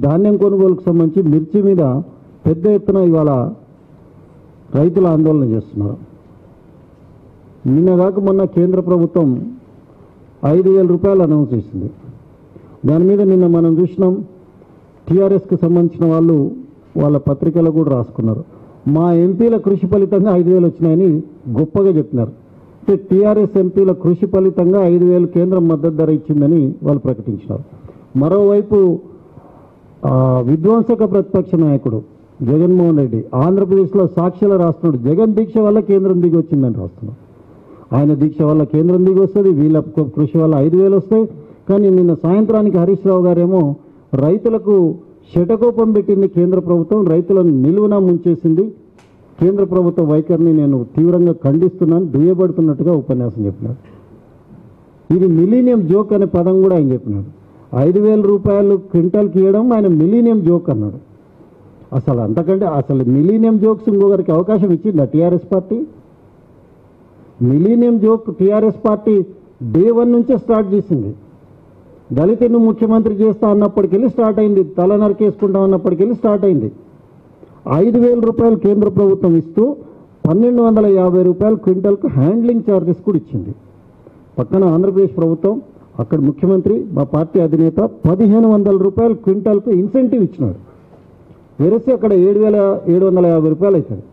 ధాన్యం కొనుగోలుకు సంబంధించి మిర్చి మీద పెద్ద ఎత్తున ఇవాళ రైతులు ఆందోళన చేస్తున్నారు. నిన్నగాక మొన్న కేంద్ర ప్రభుత్వం 5,000 రూపాయలు అనౌన్స్ చేసింది. దాని మీద నిన్న మనం చూసినాం, టీఆర్ఎస్కి సంబంధించిన వాళ్ళు వాళ్ళ పత్రికలో కూడా రాసుకున్నారు. మా ఎంపీల కృషి ఫలితంగా 5,000 వచ్చినాయని గొప్పగా చెప్పినారు. అంటే టీఆర్ఎస్ ఎంపీల కృషి ఫలితంగా 5,000 కేంద్రం మద్దతు ధర ఇచ్చిందని వాళ్ళు ప్రకటించినారు. మరోవైపు విధ్వంసక ప్రతిపక్ష నాయకుడు జగన్మోహన్ రెడ్డి ఆంధ్రప్రదేశ్లో సాక్షులు రాస్తున్నాడు, జగన్ దీక్ష వల్ల కేంద్రం దిగి వచ్చిందని రాస్తున్నాడు. ఆయన దీక్ష వల్ల కేంద్రం దిగి వస్తుంది, వీళ్ళ కృషి వల్ల 5,000 వస్తాయి. కానీ నిన్న సాయంత్రానికి హరీష్ రావు గారేమో రైతులకు శటకోపం పెట్టింది కేంద్ర ప్రభుత్వం, రైతులను నిలువునా ముంచేసింది, కేంద్ర ప్రభుత్వ వైఖరిని నేను తీవ్రంగా ఖండిస్తున్నాను, దుయ్యబడుతున్నట్టుగా ఉపన్యాసం చెప్పినాడు. ఇది మిలీనియం జోక్ అనే పదం కూడా ఆయన చెప్పినాడు. 5,000 రూపాయలు క్వింటాల్కి ఇవ్వడం ఆయన మిలీనియం జోక్ అన్నాడు. అసలు అంతకంటే అసలు మిలీనియం జోక్స్ ఇంకొకరికి అవకాశం ఇచ్చిందా TRS party? Millennium joke TRS party day 1 నుంచే స్టార్ట్ చేసింది. దళితులను ముఖ్యమంత్రి చేస్తా అన్నప్పటికెళ్ళి స్టార్ట్ అయింది, తల నరికేసుకుంటాం అన్నప్పటికెళ్ళి స్టార్ట్ అయింది. 5,000 రూపాయలు కేంద్ర ప్రభుత్వం ఇస్తూ 1,250 రూపాయలు క్వింటల్కు హ్యాండ్లింగ్ ఛార్జెస్ కూడా ఇచ్చింది. పక్కన ఆంధ్రప్రదేశ్ ప్రభుత్వం, అక్కడ ముఖ్యమంత్రి మా పార్టీ అధినేత 1,500 రూపాయలు క్వింటల్కు ఇన్సెంటివ్ ఇచ్చినాడు. వెరసి అక్కడ 7,750 రూపాయలు అవుతుంది.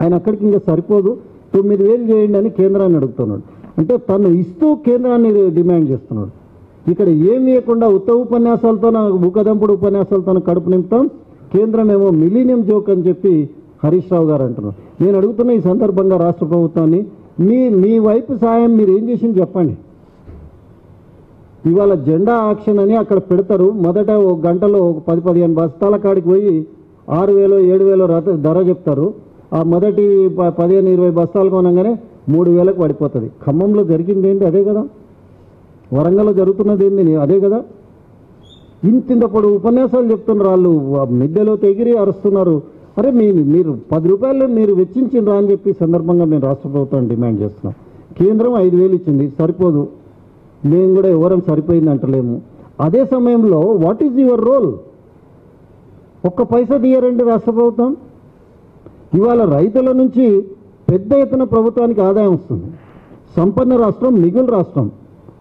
ఆయన అక్కడికి ఇంకా సరిపోదు, 9,000 చేయండి అని కేంద్రాన్ని అడుగుతున్నాడు. అంటే తను ఇస్తూ కేంద్రాన్ని డిమాండ్ చేస్తున్నాడు. ఇక్కడ ఏమి ఇవ్వకుండా ఉత్త ఉపన్యాసాలతో ముఖదంపుడు ఉపన్యాసాలతో కడుపు నింపుతాం, కేంద్రం ఏమో మిలీనియం జోక్ అని చెప్పి హరీష్ రావు గారు అంటున్నారు. నేను అడుగుతున్న ఈ సందర్భంగా రాష్ట్ర ప్రభుత్వాన్ని, మీ వైపు సాయం మీరు ఏం చేసింది చెప్పండి. ఇవాళ జెండా యాక్షన్ అని అక్కడ పెడతారు, మొదట ఒక గంటలో 10-15 బస్తాల కాడికి పోయి 6,000 7,000 ధర చెప్తారు. ఆ మొదటి 15-20 బస్తాలు కొనగానే 3,000కు పడిపోతుంది. ఖమ్మంలో జరిగింది ఏంటి అదే కదా, వరంగల్లో జరుగుతున్నది ఏంది అదే కదా. ఇంతింతప్పుడు ఉపన్యాసాలు చెప్తున్నారు వాళ్ళు, మిద్దెలో తెగిరి అరుస్తున్నారు. అరే మీరు 10 రూపాయలు మీరు వెచ్చించిండ్రా అని చెప్పి సందర్భంగా మేము రాష్ట్ర ప్రభుత్వాన్ని డిమాండ్ చేస్తున్నాం. కేంద్రం 5,000 ఇచ్చింది, సరిపోదు, మేము కూడా ఎవరం సరిపోయింది అంటలేము. అదే సమయంలో వాట్ ఈజ్ యువర్ రోల్? ఒక్క పైసా తీయరండి రాష్ట్ర ప్రభుత్వం. ఇవాళ రైతుల నుంచి పెద్ద ఎత్తున ప్రభుత్వానికి ఆదాయం వస్తుంది. సంపన్న రాష్ట్రం, మిగులు రాష్ట్రం.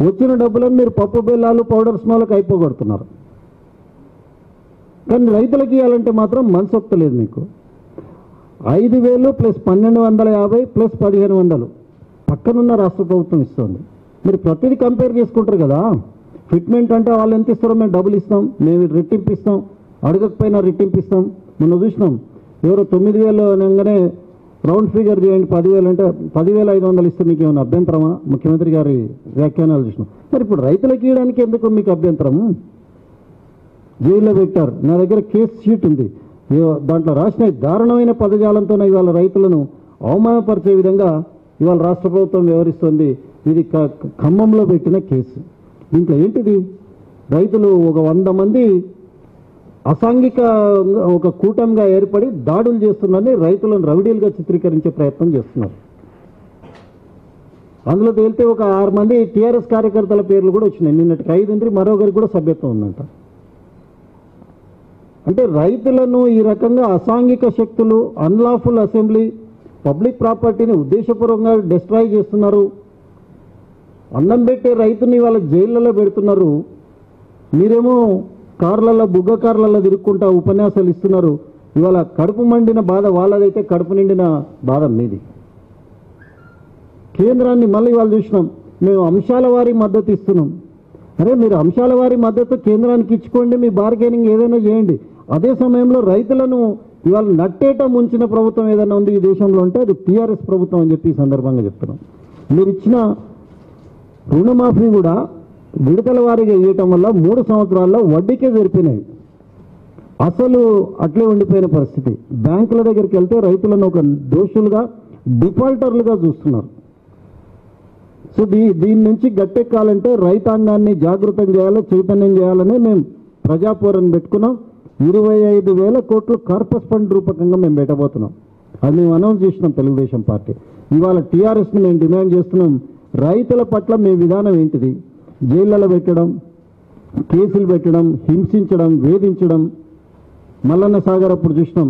వచ్చిన డబ్బులను మీరు పప్పు బెల్లాలు పౌడర్ స్మాలకు అయిపోగొడుతున్నారు. కానీ రైతులకు ఇవ్వాలంటే మాత్రం మనసొత్తలేదు మీకు. 5,000 ప్లస్ 1,250 ప్లస్ 1,500 పక్కనున్న రాష్ట్ర ప్రభుత్వం ఇస్తుంది. మీరు ప్రతిదీ కంపేర్ చేసుకుంటారు కదా. ఫిట్మెంట్ అంటే వాళ్ళు ఎంత ఇస్తారో మేము డబ్బులు ఇస్తాం, మేము రెట్టింపిస్తాం, అడగకపోయినా రెట్టింపిస్తాం. మొన్న చూసినాం, ఎవరో 9,000 అనగానే రౌండ్ ఫిగర్ చేయండి 10,000 అంటే 10,500 ఇస్తే మీకు ఏమైనా అభ్యంతరమా? ముఖ్యమంత్రి గారి వ్యాఖ్యానాలు చూసినాం. మరి ఇప్పుడు రైతులకు ఇవ్వడానికి ఎందుకు మీకు అభ్యంతరము? జైల్లో పెట్టారు, నా దగ్గర కేసు షీట్ ఉంది, దాంట్లో రాసిన దారుణమైన పదజాలంతో ఇవాళ రైతులను అవమానపరిచే విధంగా ఇవాళ రాష్ట్ర ప్రభుత్వం వ్యవహరిస్తుంది. ఇది ఖమ్మంలో పెట్టిన కేసు. దీంట్లో ఏంటిది? రైతులు ఒక 100 మంది అసాంఘిక ఒక కూటమిగా ఏర్పడి దాడులు చేస్తున్నారని రైతులను రౌడీలుగా చిత్రీకరించే ప్రయత్నం చేస్తున్నారు. అందులో తేలితే ఒక 6 మంది టీఆర్ఎస్ కార్యకర్తల పేర్లు కూడా వచ్చినాయి. నిన్నటికి 5 ఉండి మరొకరికి కూడా సభ్యత్వం ఉందంట. అంటే రైతులను ఈ రకంగా అసాంఘిక శక్తులు, అన్లాఫుల్ అసెంబ్లీ, పబ్లిక్ ప్రాపర్టీని ఉద్దేశపూర్వకంగా డిస్ట్రాయ్ చేస్తున్నారు. అన్నం పెట్టే రైతుని వాళ్ళ జైళ్ళలో పెడుతున్నారు. మీరేమో కార్లలో, బుగ్గ కార్లలో తిరుక్కుంటా ఉపన్యాసాలు ఇస్తున్నారు. ఇవాళ కడుపు మండిన బాధ వాళ్ళదైతే కడుపు నిండిన బాధ మీది. కేంద్రాన్ని మళ్ళీ వాళ్ళు చూసినాం, మేము అంశాల వారి మద్దతు ఇస్తున్నాం. అరే మీరు అంశాల వారి మద్దతు కేంద్రానికి ఇచ్చుకోండి, మీ బార్గెనింగ్ ఏదైనా చేయండి. అదే సమయంలో రైతులను ఇవాళ నట్టేట ముంచిన ప్రభుత్వం ఏదైనా ఉంది ఈ దేశంలో అంటే అది టీఆర్ఎస్ ప్రభుత్వం అని చెప్పి ఈ సందర్భంగా చెప్తున్నాం. మీరు ఇచ్చిన రుణమాఫీ కూడా విడతల వారీగా ఇవ్వటం వల్ల 3 సంవత్సరాల్లో వడ్డీకే జరిపినాయి. అసలు అట్లే ఉండిపోయిన పరిస్థితి. బ్యాంకుల దగ్గరికి వెళ్తే రైతులను ఒక దోషులుగా, డిఫాల్టర్లుగా చూస్తున్నారు. సో దీని నుంచి గట్టెక్కాలంటే రైతాంగాన్ని జాగృతం చేయాలి, చైతన్యం చేయాలని మేము ప్రజాపోరాన్ని పెట్టుకున్నాం. 25,000 కోట్లు కార్పస్ ఫండ్ రూపకంగా మేము పెట్టబోతున్నాం. అది మేము అనౌన్స్ చేసినాం తెలుగుదేశం పార్టీ. ఇవాళ టీఆర్ఎస్ని మేము డిమాండ్ చేస్తున్నాం, రైతుల పట్ల మీ విధానం ఏంటిది? జైళ్ళలో పెట్టడం, కేసులు పెట్టడం, హింసించడం, వేధించడం. మల్లన్న సాగర్ అప్పుడు చూసినాం,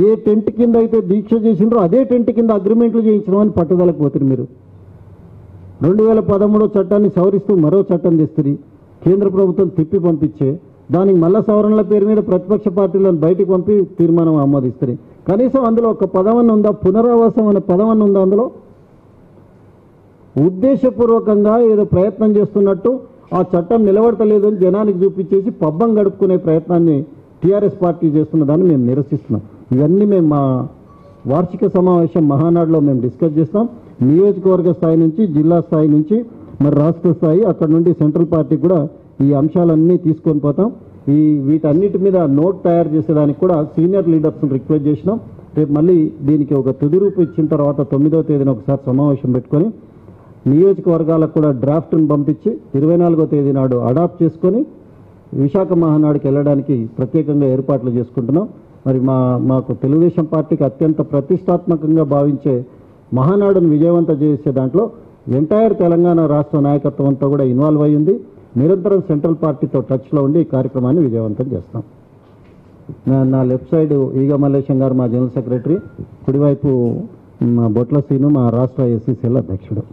ఏ టెంట్ కింద అయితే దీక్ష చేసిండ్రో అదే టెంట్ కింద అగ్రిమెంట్లు చేయించడం అని పట్టుదలకు పోతుంది మీరు. 2013 చట్టాన్ని సవరిస్తూ మరో చట్టం తెస్తుంది, కేంద్ర ప్రభుత్వం తిప్పి పంపించే దానికి మళ్ళా సవరణల పేరు మీద ప్రతిపక్ష పార్టీలను బయటికి పంపి తీర్మానం ఆమోదిస్తుంది. కనీసం అందులో ఒక పదవన్న ఉందా? పునరావాసం అనే పదవన్న ఉందా? అందులో ఉద్దేశపూర్వకంగా ఏదో ప్రయత్నం చేస్తున్నట్టు ఆ చట్టం నిలబడతలేదు అని జనానికి చూపించేసి పబ్బం గడుపుకునే ప్రయత్నాన్ని టీఆర్ఎస్ పార్టీ చేస్తున్న దాన్ని మేము నిరసిస్తున్నాం. ఇవన్నీ మేము మా వార్షిక సమావేశం మహానాడులో మేము డిస్కస్ చేస్తాం. నియోజకవర్గ స్థాయి నుంచి, జిల్లా స్థాయి నుంచి, మరి రాష్ట్ర స్థాయి, అక్కడ నుండి సెంట్రల్ పార్టీ కూడా ఈ అంశాలన్నీ తీసుకొని పోతాం. వీటన్నిటి మీద నోట్ తయారు చేసేదానికి కూడా సీనియర్ లీడర్స్ని రిక్వెస్ట్ చేసినాం. రేపు మళ్ళీ దీనికి ఒక తుది రూపు ఇచ్చిన తర్వాత 9వ తేదీన ఒకసారి సమావేశం పెట్టుకొని నియోజకవర్గాలకు కూడా డ్రాఫ్ట్ను పంపించి 24వ తేదీ నాడు అడాప్ట్ చేసుకొని విశాఖ మహానాడుకి వెళ్ళడానికి ప్రత్యేకంగా ఏర్పాట్లు చేసుకుంటున్నాం. మరి మాకు తెలుగుదేశం పార్టీకి అత్యంత ప్రతిష్టాత్మకంగా భావించే మహానాడును విజయవంతం చేసే దాంట్లో ఎంటైర్ తెలంగాణ రాష్ట్ర నాయకత్వం అంతా కూడా ఇన్వాల్వ్ అయ్యింది. నిరంతరం సెంట్రల్ పార్టీతో టచ్లో ఉండి ఈ కార్యక్రమాన్ని విజయవంతం చేస్తాం. నా లెఫ్ట్ సైడ్ ఈగ మల్లేశం గారు మా జనరల్ సెక్రటరీ, కుడివైపు మా బొట్ల సీను మా రాష్ట్ర ఎస్సీసీఎల్ అధ్యక్షుడు.